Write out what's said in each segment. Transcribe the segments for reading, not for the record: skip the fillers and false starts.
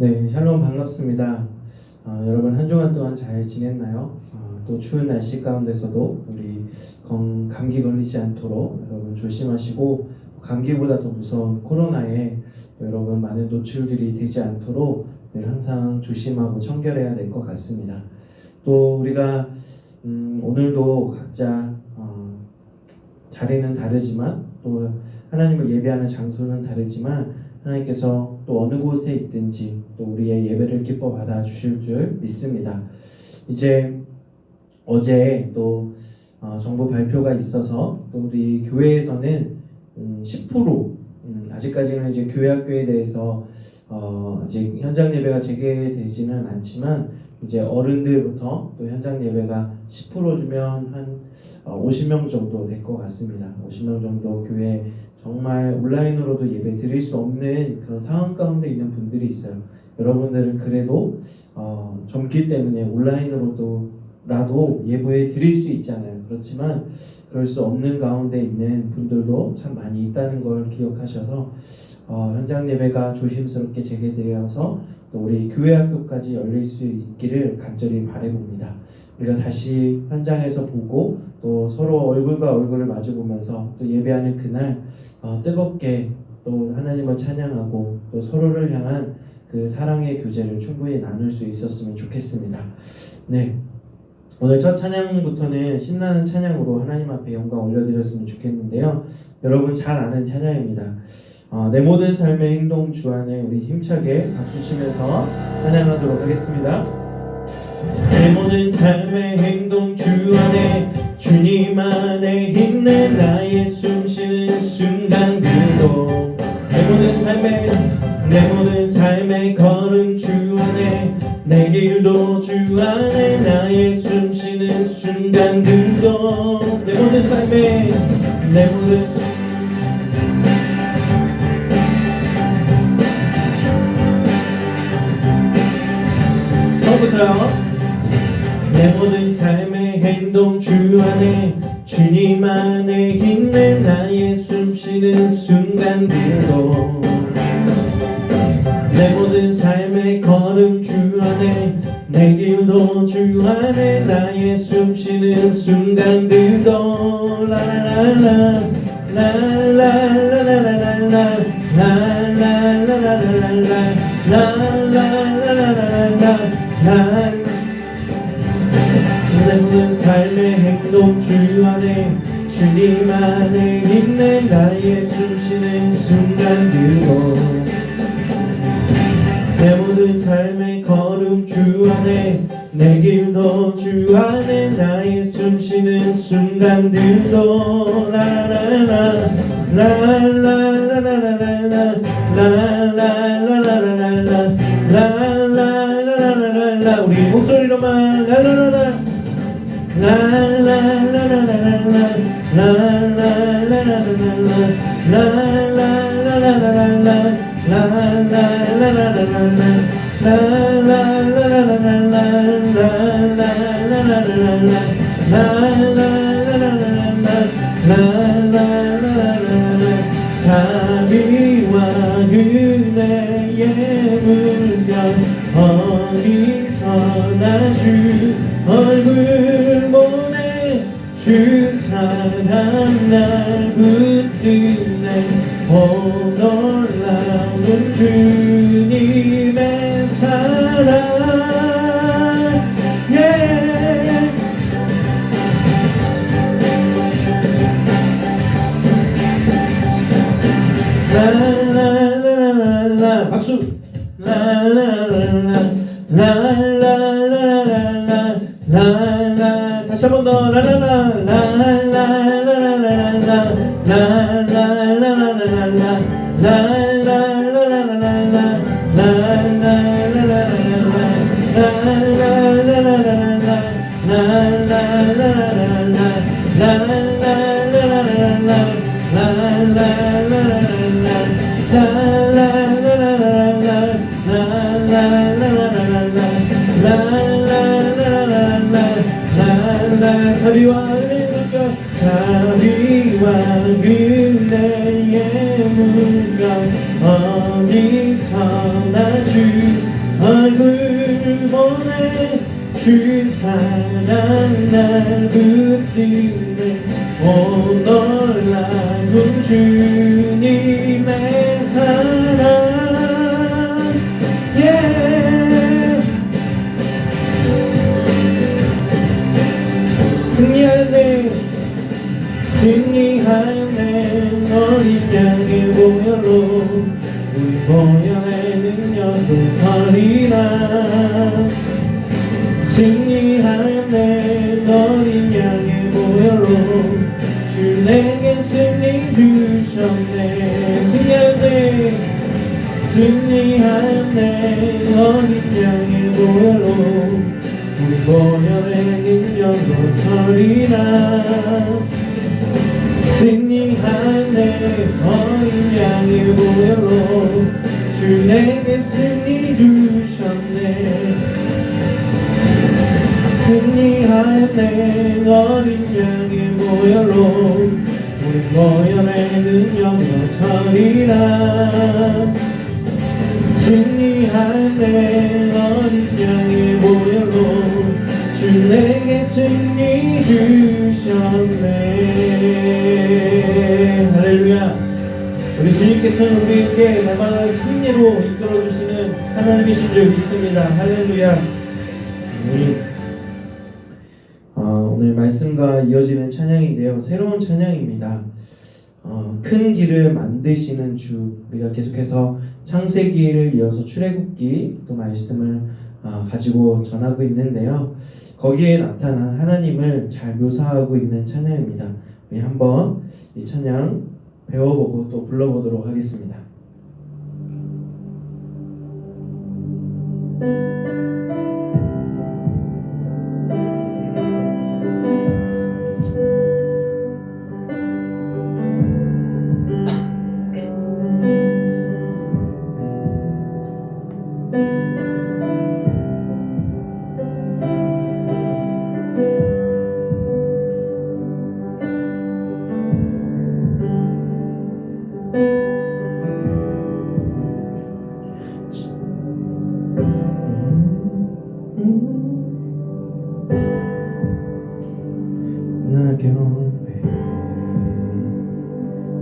네, 샬롬 반갑습니다. 여러분 한 주간 동안 잘 지냈나요? 또 추운 날씨 가운데서도 우리 감기 걸리지 않도록 여러분 조심하시고, 감기보다 더 무서운 코로나에 여러분 많은 노출들이 되지 않도록 늘 항상 조심하고 청결해야 될 것 같습니다. 또 우리가 오늘도 각자 자리는 다르지만, 또 하나님을 예배하는 장소는 다르지만 하나님께서 또 어느 곳에 있든지 또 우리의 예배를 기뻐 받아 주실 줄 믿습니다. 이제 어제 또 정부 발표가 있어서 또 우리 교회에서는 10% 아직까지는 이제 교회 학교에 대해서 아직 현장 예배가 재개되지는 않지만, 이제 어른들부터 또 현장 예배가 10% 주면 한 50명 정도 될 것 같습니다. 50명 정도 교회 정말 온라인으로도 예배 드릴 수 없는 그런 상황 가운데 있는 분들이 있어요. 여러분들은 그래도 젊기 때문에 온라인으로라도 예배 드릴 수 있잖아요. 그렇지만 그럴 수 없는 가운데 있는 분들도 참 많이 있다는 걸 기억하셔서 현장 예배가 조심스럽게 재개되어서 또 우리 교회 학교까지 열릴 수 있기를 간절히 바라봅니다. 우리가 다시 현장에서 보고 또 서로 얼굴과 얼굴을 마주보면서 또 예배하는 그날 뜨겁게 또 하나님을 찬양하고 또 서로를 향한 그 사랑의 교제를 충분히 나눌 수 있었으면 좋겠습니다. 네, 오늘 첫 찬양부터는 신나는 찬양으로 하나님 앞에 영광 올려드렸으면 좋겠는데요. 여러분 잘 아는 찬양입니다. 내 모든 삶의 행동 주 안에 우리 힘차게 박수치면서 찬양하도록 하겠습니다. 내 모든 삶의 행동 주 안에 주님 안에 있네. 나의 숨쉬는 순간들도 내 모든 삶의 걸음 주 안에, 내 길도 주 안에, 나의 숨쉬는 순간들도 내 모든 처음부터요. 내 모든 삶의 행동 주 안에 주님 안에 있네. 나의 숨쉬는 순간들도 내 모든 삶의 걸음 주 안에, 내 길도 주 안에, 나의 숨쉬는 순간들도 라라라라 라라라라라라라 라라라라라라라라라라라라. 내 모든 삶의 행동 주 안에 주님 안에 있네. 나의 숨쉬는 순간들도 내 모든 삶의 걸음 주 안에, 내 길도 주 안에, 나의 숨쉬는 순간들도 라라라라 라라라라라라라 라라라라라라라 라라라라라라. 우리 목소리로만 라라라라 라라라라라라 자비와 은혜의 물결 어디서나 주 얼굴 보내. 주 사랑 날 붙드네. 오 놀라운 주님의 사랑. 라라라라라 박수. 라라라라 라라라라라 라라. 다시 한 번 더. 라라라 라라라라라라 라라라라라라 라라라라라라 자비와 은혜의 물결 어디서나 주 영원해 주 사랑 날 붙드네 오 놀라운 주님의 사랑 승리하네 승리하네 어린 양의 보혈로 우리 보혈의 능력도 서리라 승리하네 어린 양의 보혈로 주 내게 승리 주셨네 승리하네 승리하네 어린 양의 보혈로 우리 보혈의 능력도 서리라 승리하네 어린 양의 보혈로 주 내게 승리 주셨네 승리하네 어린 양의 보혈로 우리 보혈의 능력도 서리라 승리하네 어린 양의 보혈로 주 내게 승리 주셨네 할렐루야 우리 주님께서는 우리에게 날마다 승리로 이끌어주시는 하나님이신 줄 믿습니다 할렐루야 오늘 말씀과 이어지는 찬양인데요 새로운 찬양입니다 큰 길을 만드시는 주 우리가 계속해서 창세기를 이어서 출애굽기 또 말씀을 가지고 전하고 있는데요 거기에 나타난 하나님을 잘 묘사하고 있는 찬양입니다 우리 한번 이 찬양 배워보고 또 불러보도록 하겠습니다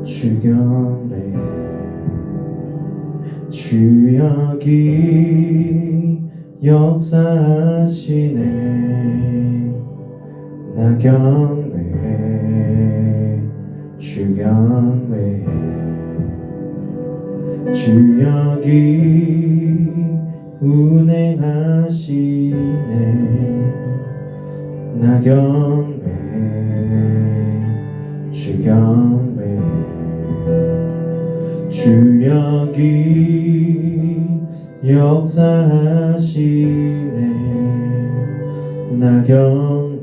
주경배 주 여기 역사하시네 나경배 주경배 주 여기 운행하시네 나경배 주경배 주 여기 역사하시네 나경배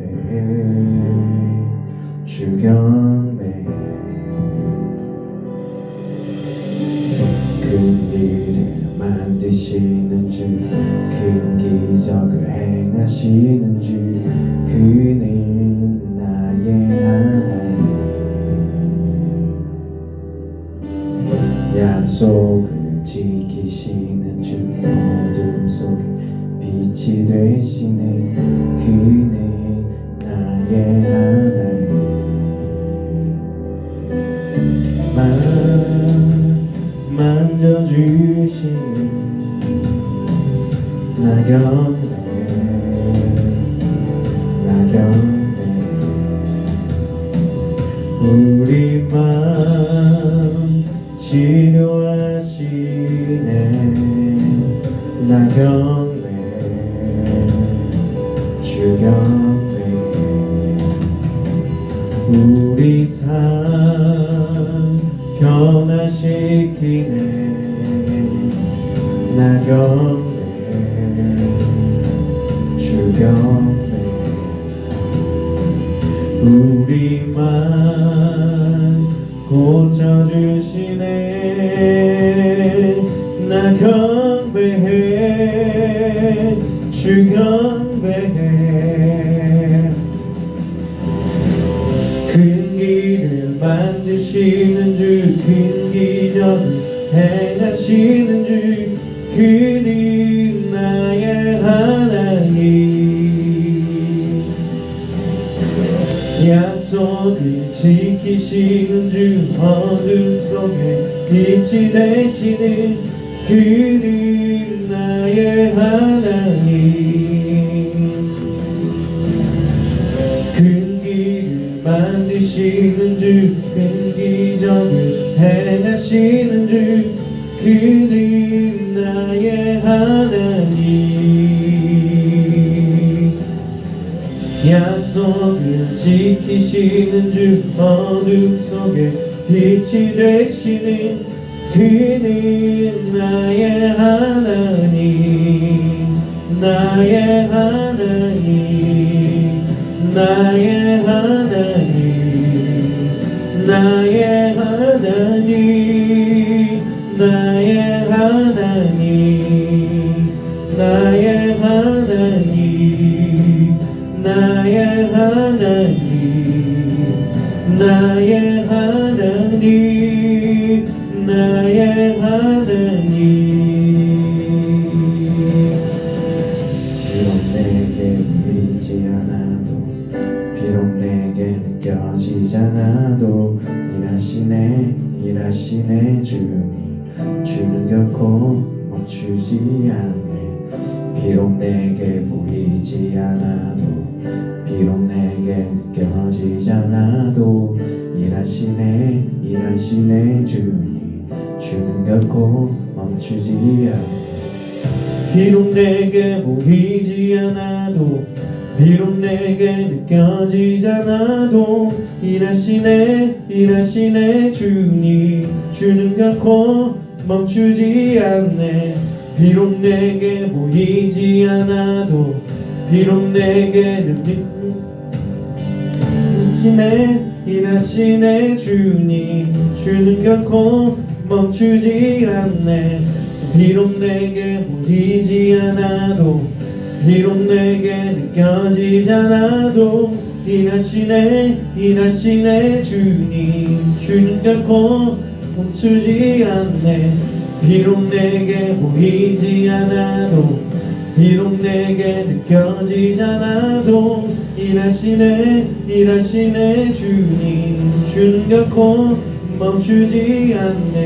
주경배 큰 길을 만드시는 주 큰 기적을 행하시는 주 그는 나의 하나님 약속을 지키시는 주 어둠 속에 빛이 되시네 그는 나의 하나님 만져주시는 나경배 우리 마음 치료하시네 나경배 주경배 우리 삶 변화시키네 나경배 주경배 우리만 고쳐주시네 나경배해 주경배해 큰 길을 만드시는 주 큰 기적을 행하시는 주 그는 나의 하나님 약속을 지키시는 주 어둠 속에 빛이 되시는 그는 나의 하나님 큰 길을 만드시는 주 큰 기적을 행하시는 주 그는 나의 하나님 약속을 지키시는 주 어둠 속에 빛이 되시는 그는 나의 하나님 나의 하나님 나의 하나님 나의 하나님 나의 하나님 나의 하나님 나의 하나님 나의 하나님 나의 하나님 비록 내게 보이지 않아도 비록 내게 느껴지지 않아도 일하시네 주는 결코 멈추지 않네 비록 내게 보이지 않아도 비록 내게 느껴지지 않아도 일하시네 주는 결코 멈추지 않네 비록 내게 보이지 않아도 비록 내게 느껴지지 않아도 일하시네 주는 결코 멈추지 않네 비록 내게 보이지 않아도 비록 내게 일하시네 주는 결코 멈추지 않네 비록 내게 보이지 않아도 비록 내게 느껴지지 않아도 일하시네 주는 결코 멈추지 않네 비록 내게 보이지 않아도 비록 내게 느껴지지 않아도 일하시네 주는 결코 멈추지 않네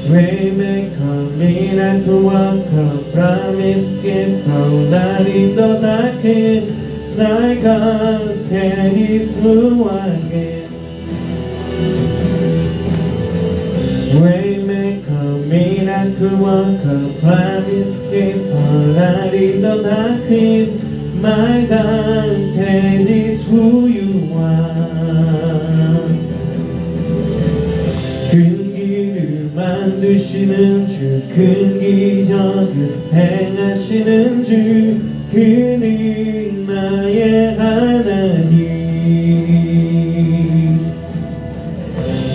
Waymaker, miracle worker, promise keeper, light in the darkness, thy God, that is who I am. Waymaker, miracle worker, promise keeper, light in the darkness, my God, that is who you are. 만드시는 주 큰 기적을 행하시는 주 그는 나의 하나님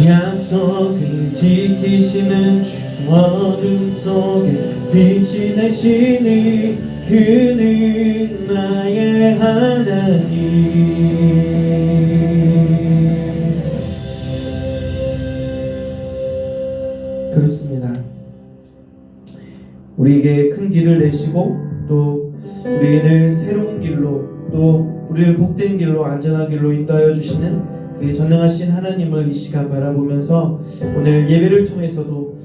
약속을 지키시는 주 어둠 속에 빛이 되시는 그는 나의 하나님 그렇습니다. 우리에게 큰 길을 내시고 또 우리에게 늘 새로운 길로 또 우리를 복된 길로 안전한 길로 인도하여 주시는 그 전능하신 하나님을 이 시간 바라보면서 오늘 예배를 통해서도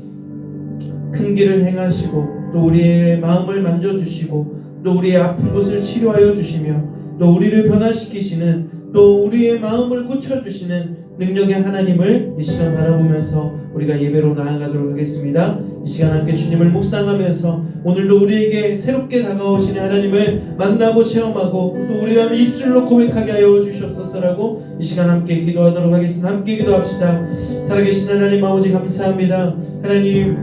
큰 길을 행하시고 또 우리의 마음을 만져주시고 또 우리의 아픈 곳을 치료하여 주시며 또 우리를 변화시키시는 또 우리의 마음을 고쳐주시는 능력의 하나님을 이 시간 바라보면서 우리가 예배로 나아가도록 하겠습니다. 이 시간 함께 주님을 묵상하면서 오늘도 우리에게 새롭게 다가오시는 하나님을 만나고 체험하고 또 우리가 입술로 고백하게 하여 주시옵소서라고 이 시간 함께 기도하도록 하겠습니다. 함께 기도합시다. 살아계신 하나님 아버지 감사합니다. 하나님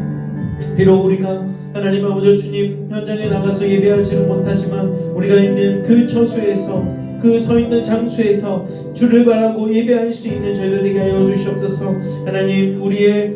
비록 우리가 하나님 아버지 주님 현장에 나가서 예배하지는 못하지만 우리가 있는 그 처소에서 그 서 있는 장소에서 주를 바라고 예배할 수 있는 저희들 되게 하여 주시옵소서. 하나님 우리의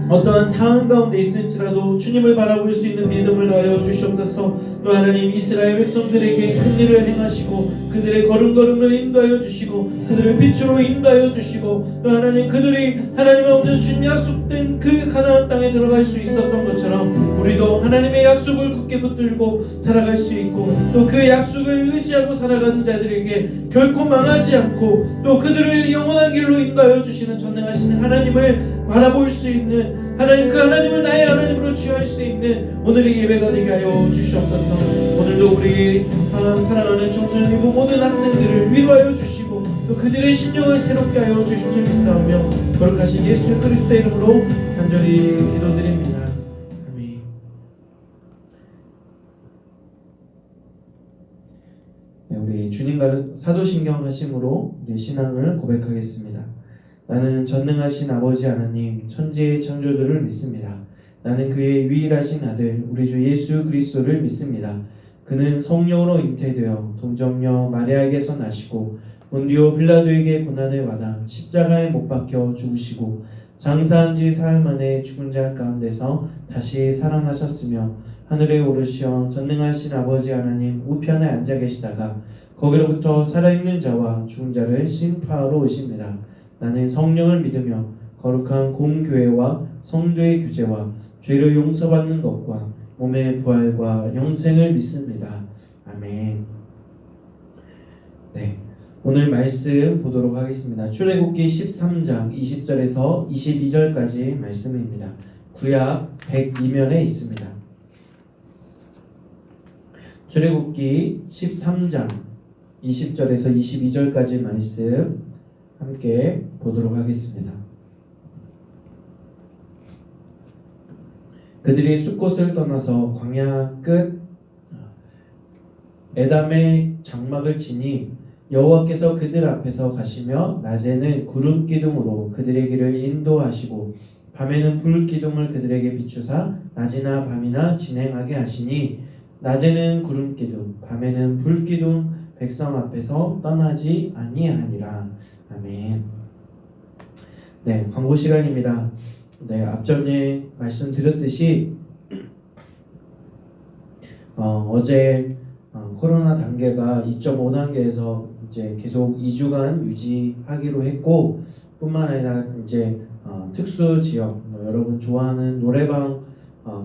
어떠한 상황 가운데 있을지라도 주님을 바라볼 수 있는 믿음을 더하여 주시옵소서. 또 하나님 이스라엘 백성들에게 큰 일을 행하시고 그들의 걸음걸음을 인도하여 주시고 그들을 빛으로 인도하여 주시고 또 하나님 그들이 하나님의 없는 주님 약속된 그 가나안 땅에 들어갈 수 있었던 것처럼 우리도 하나님의 약속을 굳게 붙들고 살아갈 수 있고 또 그 약속을 의지하고 살아가는 자들에게 결코 망하지 않고 또 그들을 영원한 길로 인도하여 주시는 전능하신 하나님을 바라볼 수 있는 하나님 그 하나님을 나의 하나님으로 취할 수 있는 오늘의 예배가 되게 하여 주시옵소서. 오늘도 우리 사랑하는 청소년 모든 학생들을 위로하여 주시고 또 그들의 심령을 새롭게 하여 주실 줄 믿사오며 거룩하신 예수 그리스도의 이름으로 간절히 기도드립니다. 아멘. 네, 우리 주님과 사도신경 하심으로 우리 신앙을 고백하겠습니다. 나는 전능하신 아버지 하나님 천지의 창조주를 믿습니다. 나는 그의 유일하신 아들 우리 주 예수 그리스도를 믿습니다. 그는 성령으로 잉태되어 동정녀 마리아에게서 나시고 본디오 빌라도에게 고난을 받아 십자가에 못 박혀 죽으시고 장사한 지 사흘 만에 죽은 자 가운데서 다시 살아나셨으며 하늘에 오르시어 전능하신 아버지 하나님 우편에 앉아 계시다가 거기로부터 살아있는 자와 죽은 자를 심판하러 오십니다. 나는 성령을 믿으며 거룩한 공교회와 성도의 교제와 죄를 용서받는 것과 몸의 부활과 영생을 믿습니다. 아멘. 네, 오늘 말씀 보도록 하겠습니다. 출애굽기 13장 20절에서 22절까지 말씀입니다. 구약 102면에 있습니다. 출애굽기 13장 20절에서 22절까지 말씀 함께 보도록 하겠습니다. 그들이 숫곳을 떠나서 광야 끝 에담의 장막을 치니 여호와께서 그들 앞에서 가시며 낮에는 구름 기둥으로 그들의 길을 인도하시고 밤에는 불 기둥을 그들에게 비추사 낮이나 밤이나 진행하게 하시니 낮에는 구름 기둥 밤에는 불 기둥 백성 앞에서 떠나지 아니하니라. 아멘. 네, 광고 시간입니다. 네, 앞전에 말씀드렸듯이 어제 코로나 단계가 2.5단계에서 이제 계속 2주간 유지하기로 했고 뿐만 아니라 이제 특수 지역 여러분 좋아하는 노래방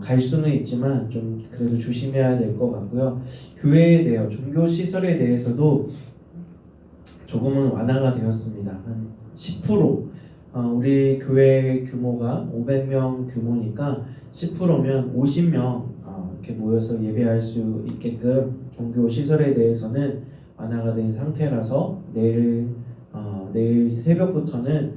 갈 수는 있지만 좀 그래도 조심해야 될 것 같고요. 교회에 대해 종교 시설에 대해서도 조금은 완화가 되었습니다. 한 10% 우리 교회 규모가 500명 규모니까 10%면 50명 이렇게 모여서 예배할 수 있게끔 종교 시설에 대해서는 완화가 된 상태라서 내일 새벽부터는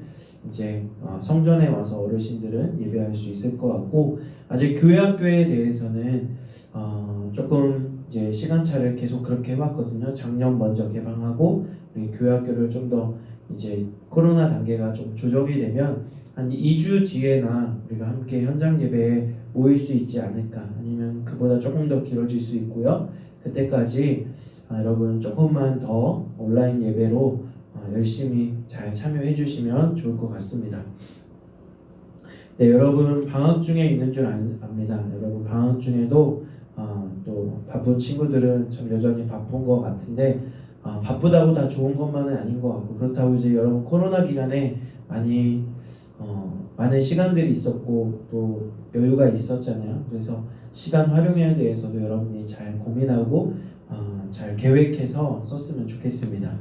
이제 성전에 와서 어르신들은 예배할 수 있을 것 같고 아직 교회 학교에 대해서는 조금 이제 시간차를 계속 그렇게 해왔거든요. 작년 먼저 개방하고 우리 교회 학교를 좀 더 이제 코로나 단계가 좀 조정이 되면 한 2주 뒤에나 우리가 함께 현장 예배에 모일 수 있지 않을까 아니면 그보다 조금 더 길어질 수 있고요. 그때까지 여러분 조금만 더 온라인 예배로 열심히 잘 참여해 주시면 좋을 것 같습니다. 네, 여러분 방학 중에 있는 줄 압니다. 여러분 방학 중에도 또 바쁜 친구들은 참 여전히 바쁜 것 같은데 바쁘다고 다 좋은 것만은 아닌 것 같고 그렇다고 이제 여러분 코로나 기간에 많은 시간들이 있었고 또 여유가 있었잖아요. 그래서 시간 활용에 대해서도 여러분이 잘 고민하고 잘 계획해서 썼으면 좋겠습니다.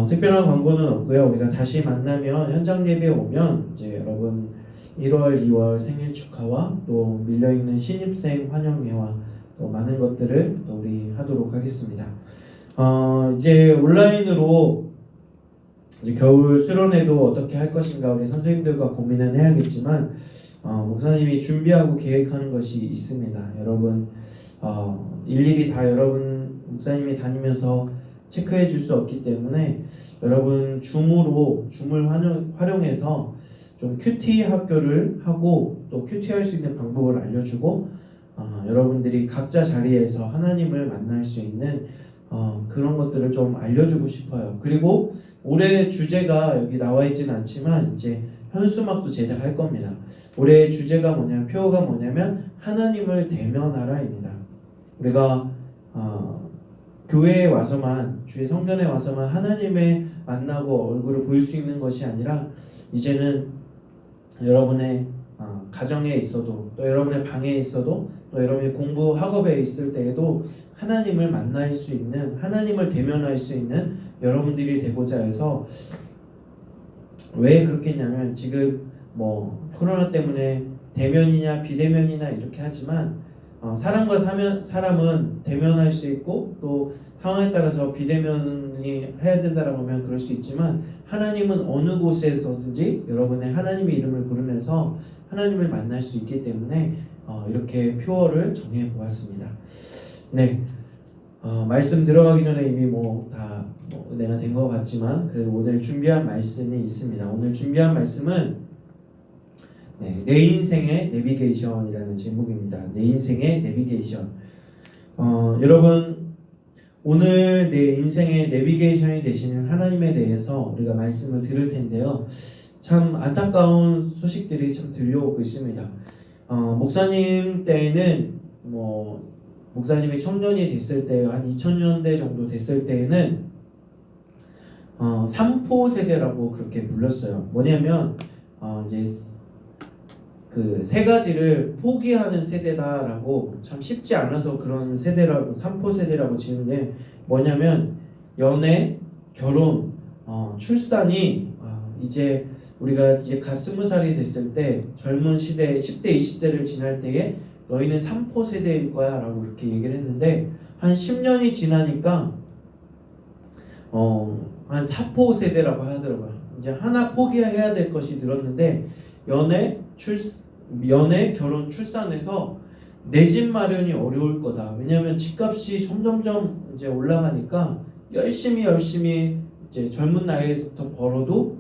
특별한 광고는 없고요. 우리가 다시 만나면 현장 예배 오면 이제 여러분 1월, 2월 생일 축하와 또 밀려있는 신입생 환영회와 또 많은 것들을 또 우리 하도록 하겠습니다. 이제 온라인으로 이제 겨울 수련회도 어떻게 할 것인가 우리 선생님들과 고민은 해야겠지만 목사님이 준비하고 계획하는 것이 있습니다. 여러분 일일이 다 여러분 목사님이 다니면서 체크해 줄 수 없기 때문에 여러분 줌을 활용해서 좀 큐티 학교를 하고 또 큐티 할 수 있는 방법을 알려주고 여러분들이 각자 자리에서 하나님을 만날 수 있는 그런 것들을 좀 알려주고 싶어요. 그리고 올해 주제가 여기 나와 있지는 않지만 이제 현수막도 제작할 겁니다. 올해 주제가 뭐냐면 표어가 뭐냐면 하나님을 대면하라입니다. 우리가 교회에 와서만 주의 성전에 와서만 하나님의 만나고 얼굴을 볼 수 있는 것이 아니라 이제는 여러분의 가정에 있어도 또 여러분의 방에 있어도 또 여러분이 공부 학업에 있을 때에도 하나님을 만날 수 있는 하나님을 대면할 수 있는 여러분들이 되고자 해서 왜 그렇게 했냐면 지금 뭐 코로나 때문에 대면이냐 비대면이냐 이렇게 하지만 사람과 사람은 대면할 수 있고 또 상황에 따라서 비대면이 해야 된다라고 하면 그럴 수 있지만 하나님은 어느 곳에서든지 여러분의 하나님의 이름을 부르면서 하나님을 만날 수 있기 때문에 이렇게 표어를 정해 보았습니다. 네, 말씀 들어가기 전에 이미 다 은혜가 된 것 같지만 그래도 오늘 준비한 말씀이 있습니다. 오늘 준비한 말씀은 내 인생의 내비게이션이라는 제목입니다. 내 인생의 내비게이션. 여러분 오늘 내 인생의 내비게이션이 되시는 하나님에 대해서 우리가 말씀을 들을 텐데요. 참 안타까운 소식들이 참 들려오고 있습니다. 목사님 때는 목사님이 청년이 됐을 때 한 2000년대 정도 됐을 때에는 3포 세대라고 그렇게 불렀어요. 뭐냐면 이제 그 세 가지를 포기하는 세대다라고 참 쉽지 않아서 그런 세대라고 3포 세대라고 지는데 뭐냐면 연애, 결혼, 출산이 이제 우리가 이제 갓 20살이 됐을 때 젊은 시대 10대 20대를 지날 때에 너희는 3포 세대일 거야 라고 그렇게 얘기를 했는데 한 10년이 지나니까 한 4포 세대라고 하더라고요. 이제 하나 포기해야 될 것이 늘었는데 연애, 결혼, 출산에서 내 집 마련이 어려울 거다. 왜냐하면 집값이 점점점 이제 올라가니까 열심히 이제 젊은 나이에서부터 벌어도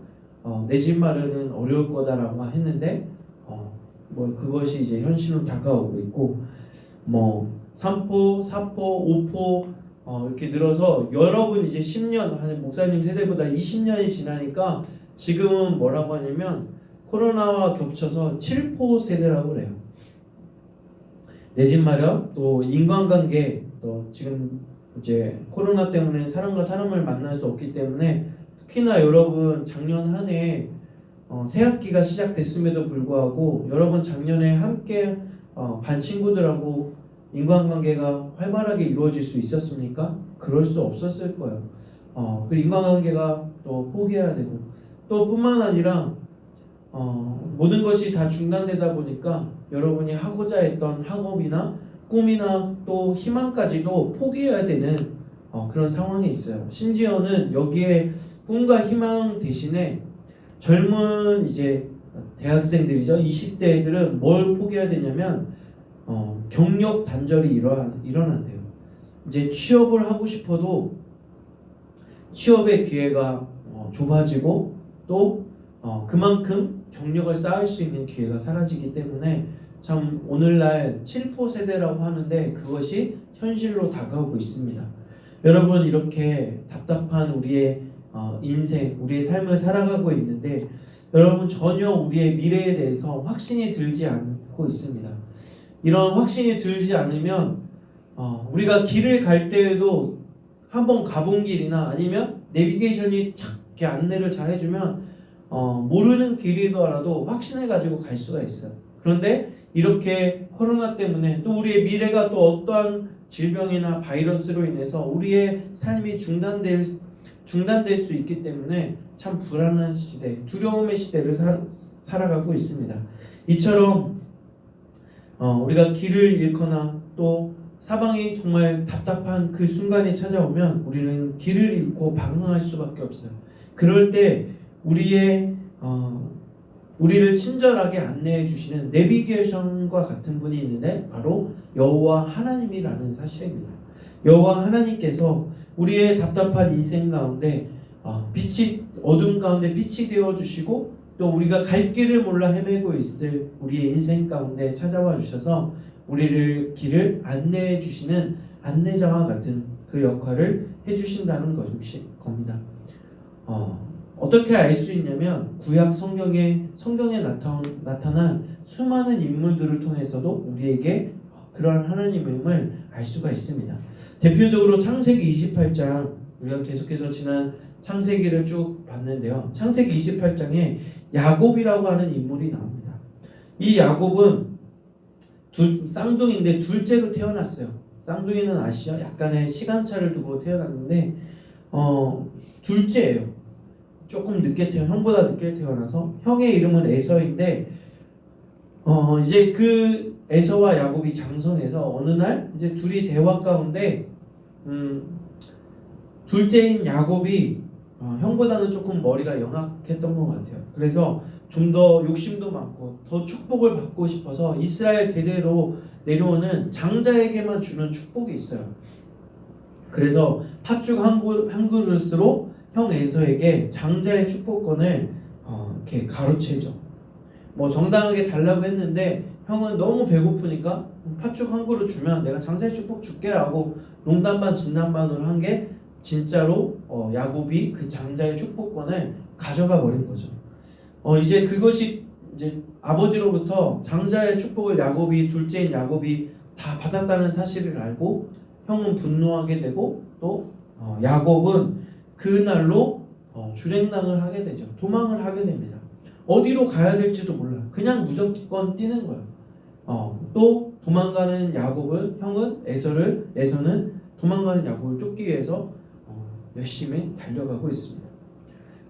내 집 마련은 어려울 거다라고 했는데 그것이 이제 현실로 다가오고 있고 3포, 4포, 5포 이렇게 늘어서 여러분 이제 10년 하는 목사님 세대보다 20년이 지나니까 지금은 뭐라고 하냐면 코로나와 겹쳐서 7포 세대라고 그래요. 내 집 마련, 또 인간관계, 또 지금 이제 코로나 때문에 사람과 사람을 만날 수 없기 때문에 특히나 여러분 작년 한 해 새학기가 시작됐음에도 불구하고 여러분 작년에 함께 반 친구들하고 인간관계가 활발하게 이루어질 수 있었습니까? 그럴 수 없었을 거예요. 그리고 인간관계가 또 포기해야 되고 또 뿐만 아니라 모든 것이 다 중단되다 보니까 여러분이 하고자 했던 학업이나 꿈이나 또 희망까지도 포기해야 되는 그런 상황에 있어요. 심지어는 여기에 꿈과 희망 대신에 젊은 이제 대학생들이죠. 20대들은 뭘 포기해야 되냐면 경력 단절이 일어난대요. 이제 취업을 하고 싶어도 취업의 기회가 좁아지고 또 그만큼 경력을 쌓을 수 있는 기회가 사라지기 때문에 참 오늘날 7포 세대라고 하는데 그것이 현실로 다가오고 있습니다. 여러분 이렇게 답답한 우리의 인생, 우리의 삶을 살아가고 있는데 여러분 전혀 우리의 미래에 대해서 확신이 들지 않고 있습니다. 이런 확신이 들지 않으면 우리가 길을 갈 때에도 한번 가본 길이나 아니면 내비게이션이 이렇게 안내를 잘 해주면 모르는 길이더라도 확신을 가지고 갈 수가 있어요. 그런데 이렇게 코로나 때문에 또 우리의 미래가 또 어떠한 질병이나 바이러스로 인해서 우리의 삶이 중단될 수 있기 때문에 참 불안한 시대, 두려움의 시대를 살아가고 있습니다. 이처럼 우리가 길을 잃거나 또 사방이 정말 답답한 그 순간이 찾아오면 우리는 길을 잃고 방황할 수밖에 없어요. 그럴 때 우리를 친절하게 안내해 주시는 내비게이션과 같은 분이 있는데 바로 여호와 하나님이라는 사실입니다. 여호와 하나님께서 우리의 답답한 인생 가운데 어둠 가운데 빛이 되어 주시고 또 우리가 갈 길을 몰라 헤매고 있을 우리의 인생 가운데 찾아와 주셔서 우리를 길을 안내해 주시는 안내자와 같은 그 역할을 해주신다는 겁니다. 어떻게 알 수 있냐면 구약 성경에 나타난 수많은 인물들을 통해서도 우리에게 그러한 하나님임을 알 수가 있습니다. 대표적으로 창세기 28장, 우리가 계속해서 지난 창세기를 쭉 봤는데요. 창세기 28장에 야곱이라고 하는 인물이 나옵니다. 이 야곱은 쌍둥이인데 둘째로 태어났어요. 쌍둥이는 아시죠? 약간의 시간차를 두고 태어났는데 둘째예요. 조금 늦게 형보다 늦게 태어나서 형의 이름은 에서인데 이제 그 에서와 야곱이 장성해서 어느 날 이제 둘이 대화 가운데 둘째인 야곱이 형보다는 조금 머리가 영악했던 것 같아요. 그래서 좀 더 욕심도 많고 더 축복을 받고 싶어서 이스라엘 대대로 내려오는 장자에게만 주는 축복이 있어요. 그래서 팥죽 한 그릇으로 형 에서에게 장자의 축복권을 이렇게 가로채죠. 뭐 정당하게 달라고 했는데 형은 너무 배고프니까 팥죽 한 그릇 주면 내가 장자의 축복 줄게라고 농담 반 진담 반으로 한 게 진짜로 야곱이 그 장자의 축복권을 가져가 버린 거죠. 이제 그것이 이제 아버지로부터 장자의 축복을 둘째인 야곱이 다 받았다는 사실을 알고 형은 분노하게 되고 또 야곱은 그날로 주랭랑을 하게 되죠. 도망을 하게 됩니다. 어디로 가야 될지도 몰라요. 그냥 무조건 뛰는 거예요. 또 도망가는 에서는 도망가는 야곱을 쫓기 위해서 열심히 달려가고 있습니다.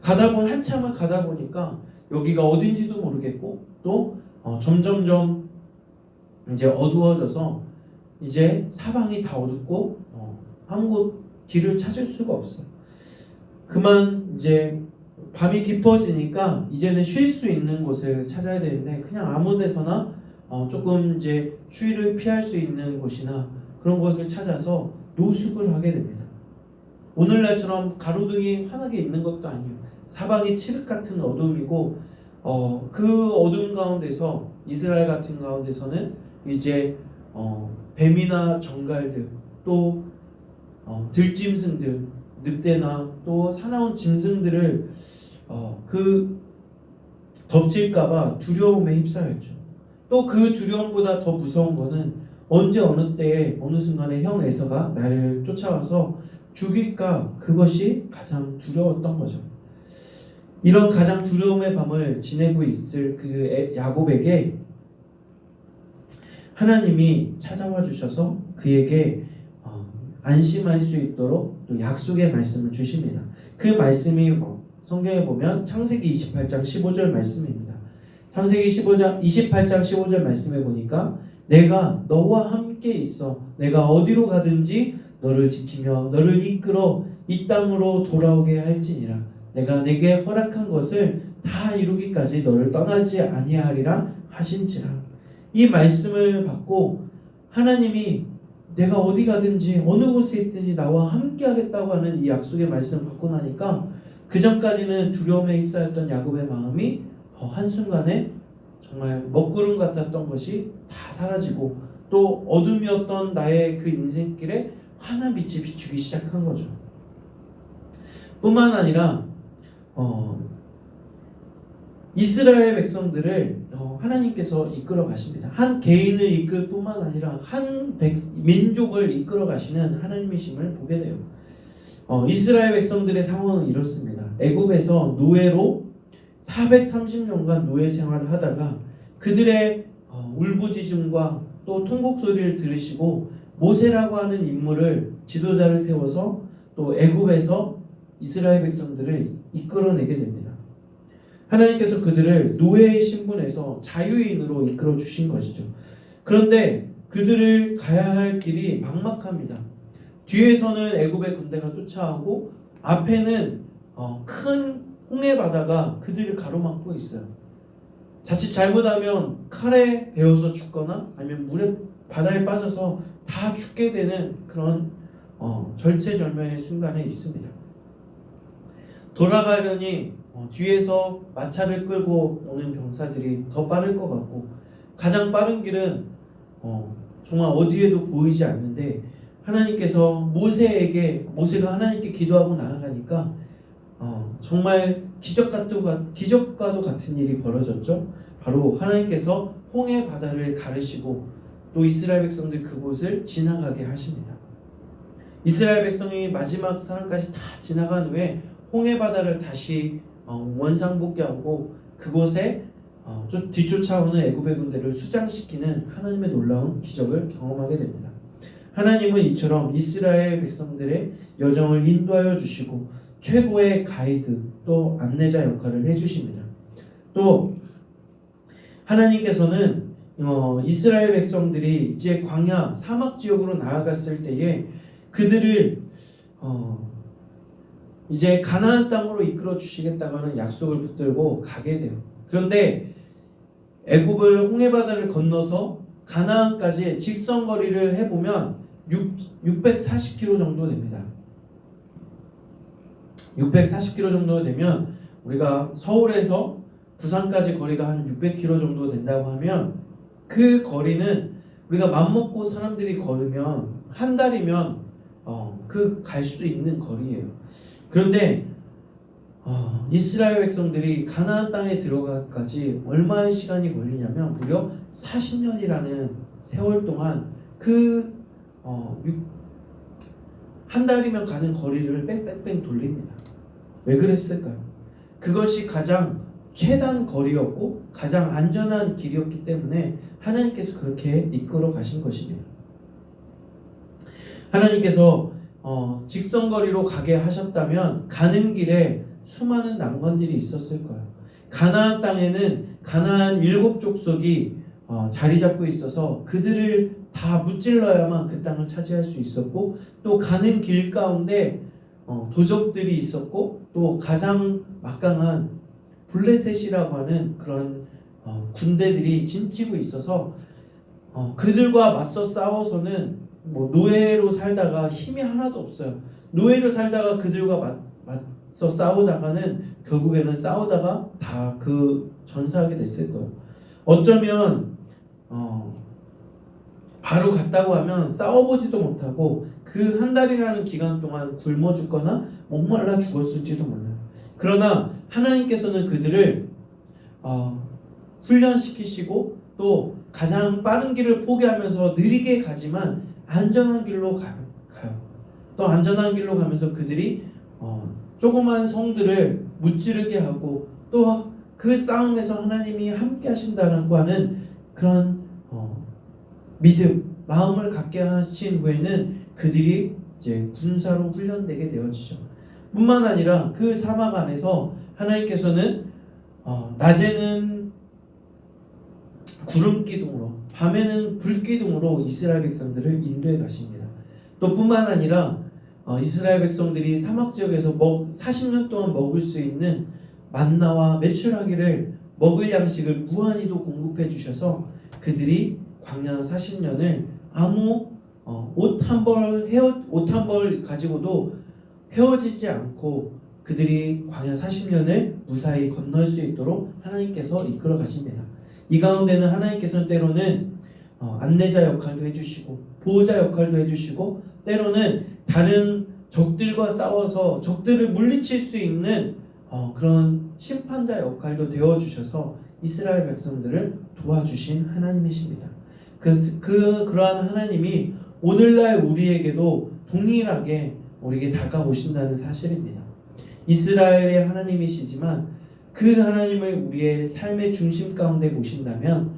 한참을 가다 보니까 여기가 어딘지도 모르겠고 또 점점점 이제 어두워져서 이제 사방이 다 어둡고 아무곳 길을 찾을 수가 없어요. 그만 이제 밤이 깊어지니까 이제는 쉴 수 있는 곳을 찾아야 되는데 그냥 아무 데서나 조금 이제 추위를 피할 수 있는 곳이나 그런 곳을 찾아서 노숙을 하게 됩니다. 오늘날처럼 가로등이 환하게 있는 것도 아니에요. 사방이 칠흑 같은 어둠이고 그 어둠 가운데서 이스라엘 같은 가운데서는 이제 뱀이나 정갈들 또 들짐승들 늑대나 또 사나운 짐승들을 그 덮칠까봐 두려움에 휩싸였죠. 또 그 두려움보다 더 무서운 거는 언제 어느 때에 어느 순간에 형 에서가 나를 쫓아와서 죽일까, 그것이 가장 두려웠던 거죠. 이런 가장 두려움의 밤을 지내고 있을 그 야곱에게 하나님이 찾아와 주셔서 그에게 안심할 수 있도록 또 약속의 말씀을 주십니다. 그 말씀이 성경에 보면 창세기 28장 15절 말씀입니다. 창세기 28장 15절 말씀에 보니까 내가 너와 함께 있어 내가 어디로 가든지 너를 지키며 너를 이끌어 이 땅으로 돌아오게 할지니라. 내가 내게 허락한 것을 다 이루기까지 너를 떠나지 아니하리라 하신지라. 이 말씀을 받고 하나님이 내가 어디 가든지 어느 곳에 있든지 나와 함께 하겠다고 하는 이 약속의 말씀을 받고 나니까 그 전까지는 두려움에 휩싸였던 야곱의 마음이 한순간에 정말 먹구름 같았던 것이 다 사라지고 또 어둠이었던 나의 그 인생길에 환한 빛이 비추기 시작한 거죠. 뿐만 아니라 이스라엘 백성들을 하나님께서 이끌어 가십니다. 한 개인을 이끌 뿐만 아니라 민족을 이끌어 가시는 하나님이심을 보게 돼요. 이스라엘 백성들의 상황은 이렇습니다. 애굽에서 노예로 430년간 노예 생활을 하다가 그들의 울부짖음과 또 통곡 소리를 들으시고 모세라고 하는 인물을 지도자를 세워서 또 애굽에서 이스라엘 백성들을 이끌어내게 됩니다. 하나님께서 그들을 노예의 신분에서 자유인으로 이끌어 주신 것이죠. 그런데 그들을 가야 할 길이 막막합니다. 뒤에서는 애굽의 군대가 쫓아오고 앞에는 큰 홍해 바다가 그들을 가로막고 있어요. 자칫 잘못하면 칼에 베어서 죽거나 아니면 바다에 빠져서 다 죽게 되는 그런 절체절명의 순간에 있습니다. 돌아가려니 뒤에서 마차를 끌고 오는 병사들이 더 빠를 것 같고 가장 빠른 길은 정말 어디에도 보이지 않는데 하나님께서 모세가 하나님께 기도하고 나아가니까 정말 기적과도 같은 일이 벌어졌죠. 바로 하나님께서 홍해 바다를 가르시고 또 이스라엘 백성들 그곳을 지나가게 하십니다. 이스라엘 백성이 마지막 사람까지 다 지나간 후에 홍해 바다를 다시 원상복귀하고 그곳에 뒤쫓아오는 애굽의 군대를 수장시키는 하나님의 놀라운 기적을 경험하게 됩니다. 하나님은 이처럼 이스라엘 백성들의 여정을 인도하여 주시고 최고의 가이드 또 안내자 역할을 해주십니다. 또 하나님께서는 이스라엘 백성들이 이제 광야 사막 지역으로 나아갔을 때에 그들을 이제 가나안 땅으로 이끌어 주시겠다고 하는 약속을 붙들고 가게 돼요. 그런데 애굽을 홍해 바다를 건너서 가나안까지 직선 거리를 해보면 640km 정도 됩니다. 640km 정도 되면 우리가 서울에서 부산까지 거리가 한 600km 정도 된다고 하면 그 거리는 우리가 맘먹고 사람들이 걸으면 한 달이면 갈 수 있는 거리예요. 그런데 이스라엘 백성들이 가나안 땅에 들어가기까지 얼마의 시간이 걸리냐면 무려 40년이라는 세월 동안 한 달이면 가는 거리를 뺑뺑뺑 돌립니다. 왜 그랬을까요? 그것이 가장 최단 거리였고 가장 안전한 길이었기 때문에 하나님께서 그렇게 이끌어 가신 것입니다. 하나님께서 직선거리로 가게 하셨다면 가는 길에 수많은 난관들이 있었을 거예요. 가나안 땅에는 가나안 7족속이 자리 잡고 있어서 그들을 다 무찔러야만 그 땅을 차지할 수 있었고 또 가는 길 가운데 도적들이 있었고 또 가장 막강한 블레셋이라고 하는 그런 군대들이 짐치고 있어서 그들과 맞서 싸워서는 노예로 살다가 힘이 하나도 없어요. 노예로 살다가 그들과 맞서 싸우다가는 결국에는 싸우다가 다 전사하게 됐을 거예요. 어쩌면 바로 갔다고 하면 싸워보지도 못하고 그 한 달이라는 기간 동안 굶어 죽거나 목말라 죽었을지도 몰라요. 그러나 하나님께서는 그들을 훈련시키시고 또 가장 빠른 길을 포기하면서 느리게 가지만 안전한 길로 가요. 또 안전한 길로 가면서 그들이 조그만 성들을 무찌르게 하고 또 그 싸움에서 하나님이 함께 하신다고 하는 그런 믿음, 마음을 갖게 하신 후에는 그들이 이제 군사로 훈련되게 되어지죠. 뿐만 아니라 그 사막 안에서 하나님께서는 낮에는 구름 기둥으로 밤에는 불 기둥으로 이스라엘 백성들을 인도해 가십니다. 또 뿐만 아니라 이스라엘 백성들이 사막 지역에서 40년 동안 먹을 수 있는 만나와 메추라기를 먹을 양식을 무한히도 공급해 주셔서 그들이 광야 40년을 아무 옷 한 벌 가지고도 헤어지지 않고 그들이 광야 40년을 무사히 건널 수 있도록 하나님께서 이끌어 가십니다. 이 가운데는 하나님께서는 때로는 안내자 역할도 해주시고 보호자 역할도 해주시고 때로는 다른 적들과 싸워서 적들을 물리칠 수 있는 그런 심판자 역할도 되어주셔서 이스라엘 백성들을 도와주신 하나님이십니다. 그러한 하나님이 오늘날 우리에게도 동일하게 우리에게 다가오신다는 사실입니다. 이스라엘의 하나님이시지만 그 하나님을 우리의 삶의 중심 가운데 모신다면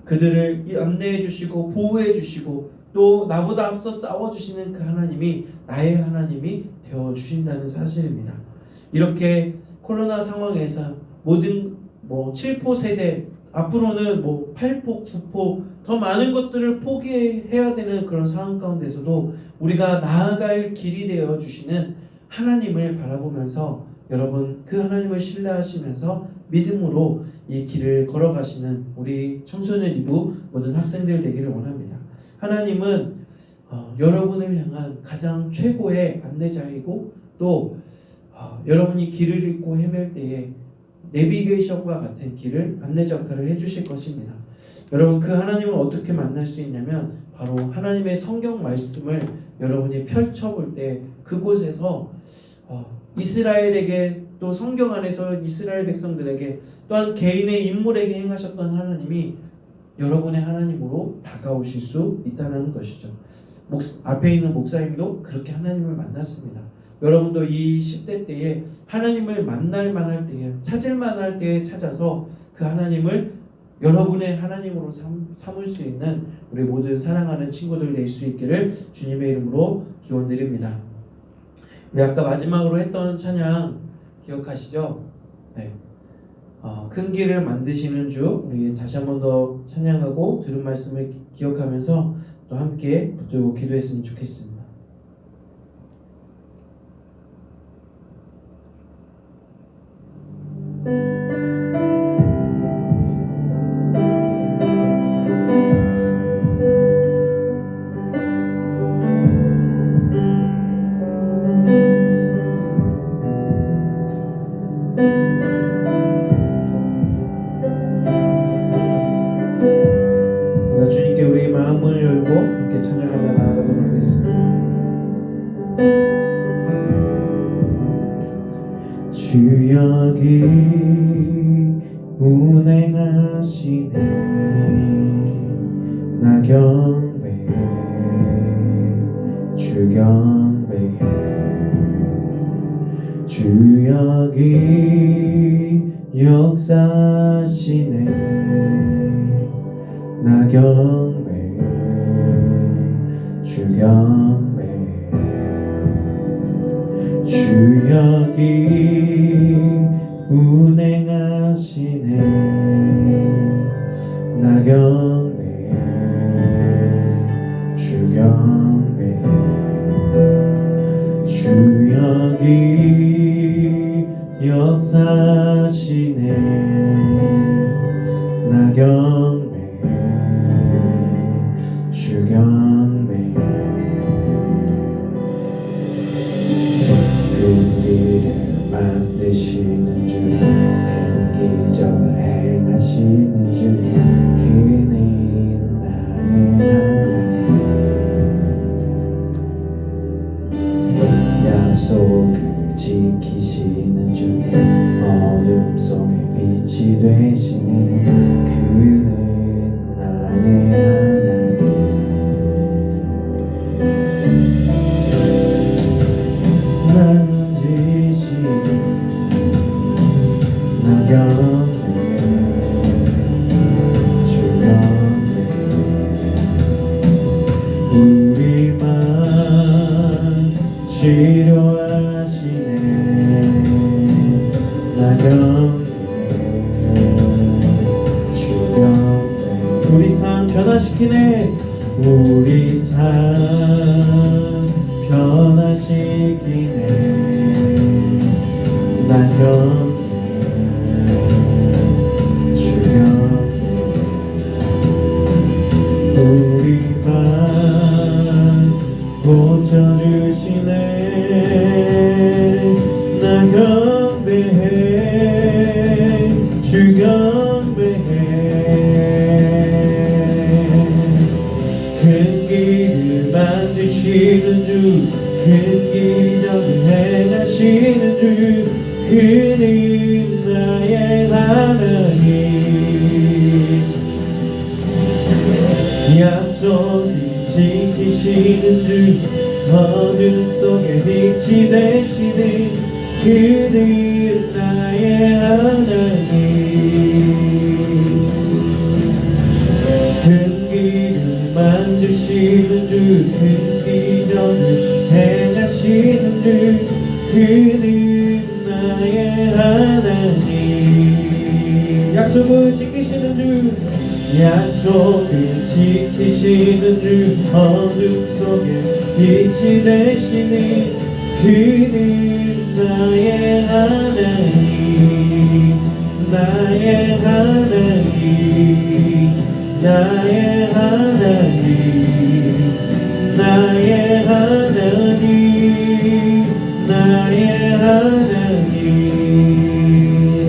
그들을 안내해 주시고 보호해 주시고 또 나보다 앞서 싸워주시는 그 하나님이 나의 하나님이 되어주신다는 사실입니다. 이렇게 코로나 상황에서 모든 7포 세대 앞으로는 8포, 9포 더 많은 것들을 포기해야 되는 그런 상황 가운데서도 우리가 나아갈 길이 되어 주시는 하나님을 바라보면서 여러분 그 하나님을 신뢰하시면서 믿음으로 이 길을 걸어가시는 우리 청소년 2부 모든 학생들 되기를 원합니다. 하나님은 여러분을 향한 가장 최고의 안내자이고 또 여러분이 길을 잃고 헤맬 때에 내비게이션과 같은 길을 안내자 역할을 해주실 것입니다. 여러분 그 하나님을 어떻게 만날 수 있냐면 바로 하나님의 성경 말씀을 여러분이 펼쳐볼 때 그곳에서 이스라엘에게 또 성경 안에서 이스라엘 백성들에게 또한 개인의 인물에게 행하셨던 하나님이 여러분의 하나님으로 다가오실 수 있다는 것이죠. 앞에 있는 목사님도 그렇게 하나님을 만났습니다. 여러분도 이 10대 때에 하나님을 만날 만할 때에 찾을 만할 때에 찾아서 그 하나님을 여러분의 하나님으로 삼을 수 있는 우리 모든 사랑하는 친구들 될 수 있기를 주님의 이름으로 기원드립니다. 우리 아까 마지막으로 했던 찬양 기억하시죠? 네. 큰 길을 만드시는 주, 우리 다시 한 번 더 찬양하고 들은 말씀을 기억하면서 또 함께 붙들고 기도했으면 좋겠습니다. 주님께 우리 마음을 열고 함께 찬양하며 나아가도록 하겠습니다. 주 여기 운행하시네 나 경배해 주 경배해 주 여기 역사하시네 나 경배해 주 경배해 주 여기 운행하시네 나 경배해 주 경배해 주 여기 역사하시네 나 경배해 주 경배해 큰 길을 만드시는 주 큰 기적 행하시는 주 그는 나의 하나님 약속을 지키시는 주 어둠 속에 빛이 되시는 그는 나의 하나님 만지시니 나 경배해 주 경배해 우리 맘 치료하시네 나 경배해 주 경배해 우리 삶 변화시키네 우리 삶 변화시키네 나 경배해 주 경배해 우리 맘 고쳐주시네 나 경배해 주 경배해 큰 길을 만드시는 주 큰 기적을 행하시는 주 그는 나의 하나님 약속을 지키시는 주 어둠 속에 빛이 되시는 그는 나의 하나님 큰 길을 만드시는 주 큰 기적을 행하시는 주 그는 나의 하나님 약속을 지키시는 주 약속을 지키시는 주 어둠 속에 빛이 되시는 그는 나의 하나님 나의 하나님 나의 하나님 나의 하나님 나의 하나님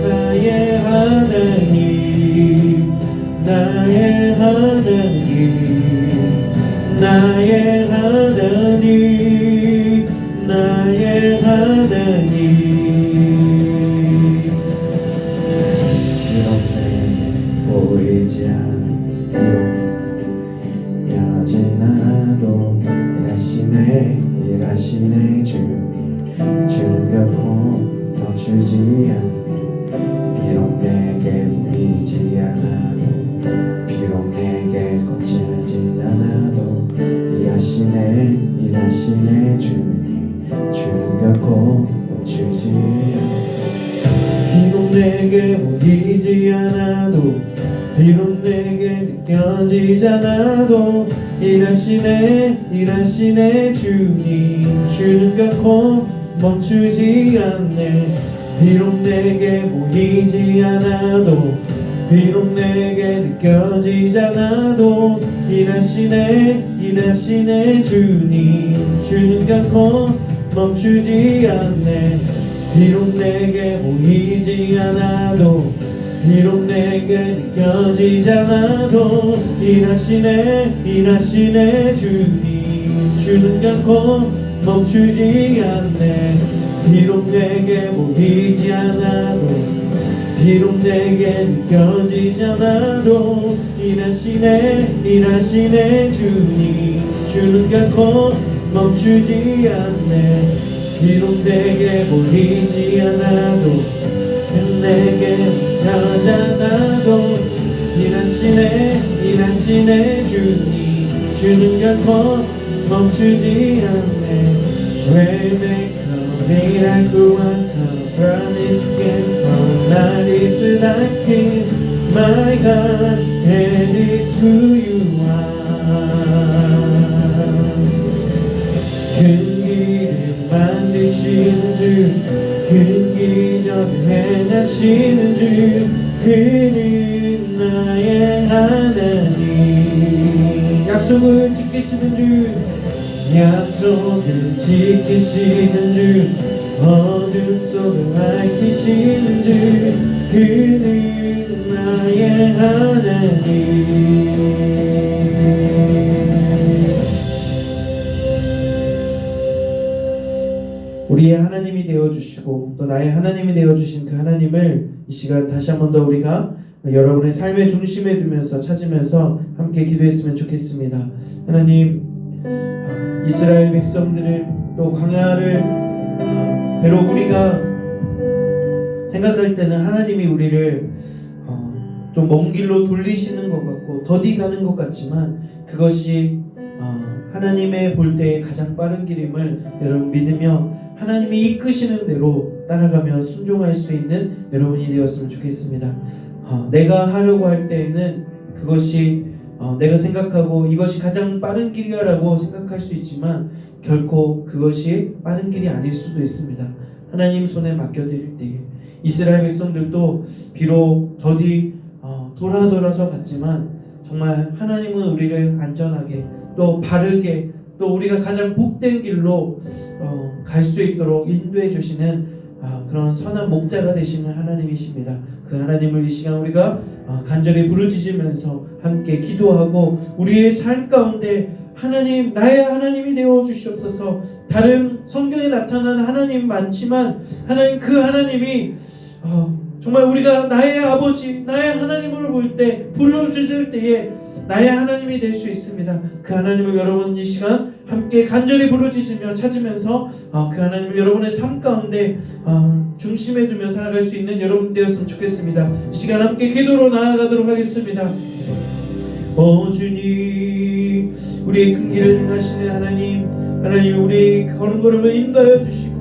나의 하나님 나의 보이지 않기로 여진 않아도 일하시네 주는 결코 멈추지 않네 비록 내게 보이지 않아도 비록 내게 거칠지 않아도 일하시네 주는 결코 멈추지 않네 비록 내게 보이지 않아도 비록 내게 느껴지지 않아도 일하시네 주는 결코 멈추지 않네 비록 내게 보이지 않아도 비록 내게 느껴지지 않아도 일하시네 주는 결코 멈추지 않네 비록 내게 보이지 않아도 비록 내게 느껴지지 않아도 일하시네 주는 결코 멈추지 않네 비록 내게 보이지 않아도 비록 내게 느껴지지 않아도 일하시네 주는 결코 멈추지 않네 비록 내게 보이지 않아도 내게 느껴져도 일하시네 주는 결코 멈추지 않네 Waymaker promise again all night is without him my God and is who you are 큰 길을 만드시는 주 큰 기적을 행하시는 주 그는 나의 하나님 약속을 지키시는 주 약속을 지키시는 주 어둠 속을 밝히시는 주 그는 나의 하나님 우리의 하나님이 되어주시고 또 나의 하나님이 되어주신 그 하나님을 이 시간 다시 한 번 더 우리가 여러분의 삶의 중심에 두면서 찾으면서 함께 기도했으면 좋겠습니다. 하나님 이스라엘 백성들을 또 광야를 배로 우리가 생각할 때는 하나님이 우리를 좀 먼 길로 돌리시는 것 같고 더디 가는 것 같지만 그것이 하나님의 볼 때의 가장 빠른 길임을 여러분 믿으며 하나님이 이끄시는 대로 따라가며 순종할 수 있는 여러분이 되었으면 좋겠습니다. 내가 하려고 할 때에는 그것이 내가 생각하고 이것이 가장 빠른 길이라고 생각할 수 있지만 결코 그것이 빠른 길이 아닐 수도 있습니다. 하나님 손에 맡겨드릴 때에 이스라엘 백성들도 비록 더디 돌아서 갔지만 정말 하나님은 우리를 안전하게 또 바르게 또 우리가 가장 복된 길로 갈 수 있도록 인도해 주시는 그런 선한 목자가 되시는 하나님이십니다. 그 하나님을 이 시간 우리가 간절히 부르짖으면서 함께 기도하고 우리의 삶 가운데 하나님 나의 하나님이 되어 주시옵소서. 다른 성경에 나타난 하나님 많지만 하나님 그 하나님이 정말 우리가 나의 아버지 나의 하나님을 볼 때 불러주실 때에 나의 하나님이 될 수 있습니다. 그 하나님을 여러분 이 시간 함께 간절히 부르짖으며 찾으면서 그 하나님을 여러분의 삶 가운데 중심에 두며 살아갈 수 있는 여러분 되었으면 좋겠습니다. 이 시간 함께 기도로 나아가도록 하겠습니다. 주님 우리의 큰 길을 행하시는 하나님 우리의 걸음걸음을 인도하여 주시고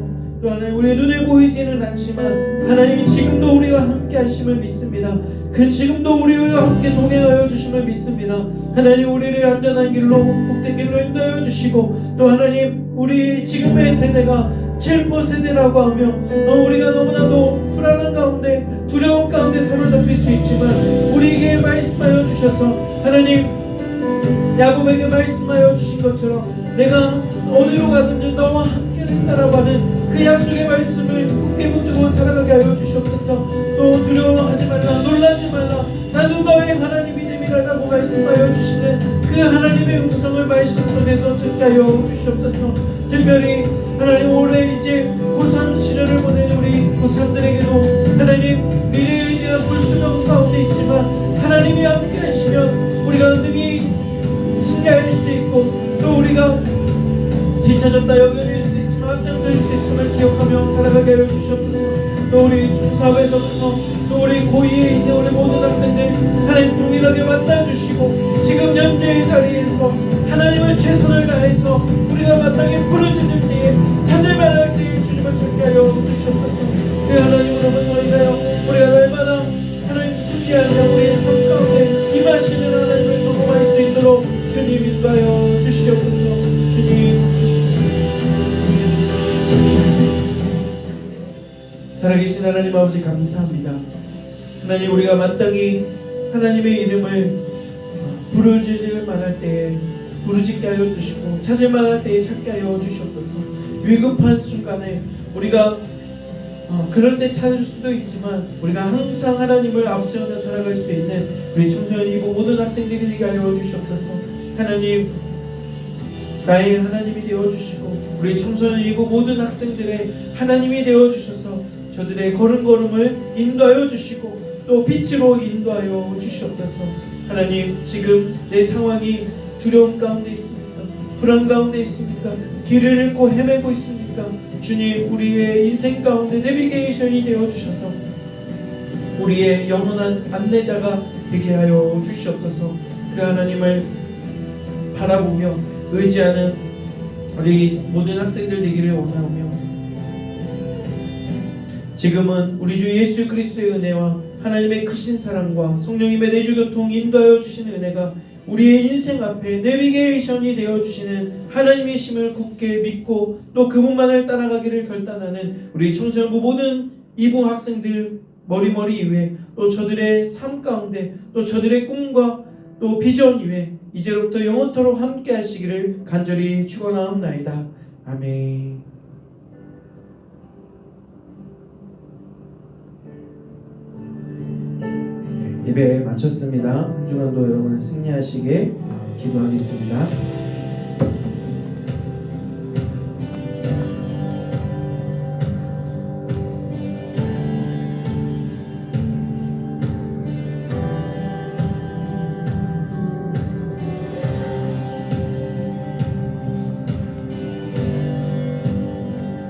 또 하나님 우리의 눈에 보이지는 않지만 하나님이 지금도 우리와 함께 하심을 믿습니다. 그 지금도 우리와 함께 동행하여 주심을 믿습니다. 하나님 우리를 안전한 길로 복된 길로 인도하여 주시고 또 하나님 우리 지금의 세대가 칠포 세대라고 하며 우리가 너무나도 불안한 가운데 두려움 가운데 사로잡힐 수 있지만 우리에게 말씀하여 주셔서 하나님 야곱에게 말씀하여 주신 것처럼 내가 어디로 가든지 너와 함께하겠다라고 하는 그 약속의 말씀을 굳게 붙들고 살아가게 하여 주시옵소서. 또 두려워하지 말라 놀라지 말라 나도 너의 하나님이 됨이라고 말씀하여 주시는 그 하나님의 음성을 말씀 속에서 듣게 하여 주시옵소서. 특별히 하나님 올해 이제 고3 시절을 보낸 우리 고3들에게도 하나님 미래에 대한 불투명 가운데 있지만 하나님이 함께 낮아졌다 여겨질 수 있지만 앞장설 수 있음을 기억하며 살아가게 하여 주시옵소서. 또 우리 중사부에서부터 또 우리 고2에 있는 우리 모든 학생들 하나님 동일하게 만나주시고 지금 현재의 자리에서 하나님을 최선을 다해서 우리가 마땅히 부르짖을 때에 찾을만할 때에 주님을 찾게 하여 주시옵소서. 그 하나님으로만 너희가요 우리가 날마다 하나님 승리하며 우리의 삶 가운데 임하시는 하나님을 경험할 수 있도록 주님 인도하여 주시옵소서. 주님 살아계신 하나님 아버지 감사합니다. 하나님 우리가 마땅히 하나님의 이름을 부르짖을 만할 때에 부르짖게 하여 주시고 찾을 만할 때에 찾게 하여 주시옵소서. 위급한 순간에 우리가 그럴 때 찾을 수도 있지만 우리가 항상 하나님을 앞세워서 살아갈 수 있는 우리 청소년이고 모든 학생들이 되게 하여 주시옵소서. 하나님 나의 하나님이 되어주시고 우리 청소년이고 모든 학생들의 하나님이 되어주셔서 저들의 걸음걸음을 인도하여 주시고 또 빛으로 인도하여 주시옵소서. 하나님 지금 내 상황이 두려움 가운데 있습니까? 불안 가운데 있습니까? 길을 잃고 헤매고 있습니까? 주님 우리의 인생 가운데 내비게이션이 되어주셔서 우리의 영원한 안내자가 되게 하여 주시옵소서. 그 하나님을 바라보며 의지하는 우리 모든 학생들 되기를 원하오며 지금은 우리 주 예수 그리스도의 은혜와 하나님의 크신 사랑과 성령님의 내주교통 인도하여 주시는 은혜가 우리의 인생 앞에 내비게이션이 되어주시는 하나님의 심을 굳게 믿고 또 그분만을 따라가기를 결단하는 우리 청소년부 모든 이부 학생들 머리머리 이외 또 저들의 삶 가운데 또 저들의 꿈과 또 비전 이외 이제로부터 영원토록 함께 하시기를 간절히 축원하옵나이다. 아멘. 예배 마쳤습니다. 한 주간도 여러분 승리하시게 기도하겠습니다.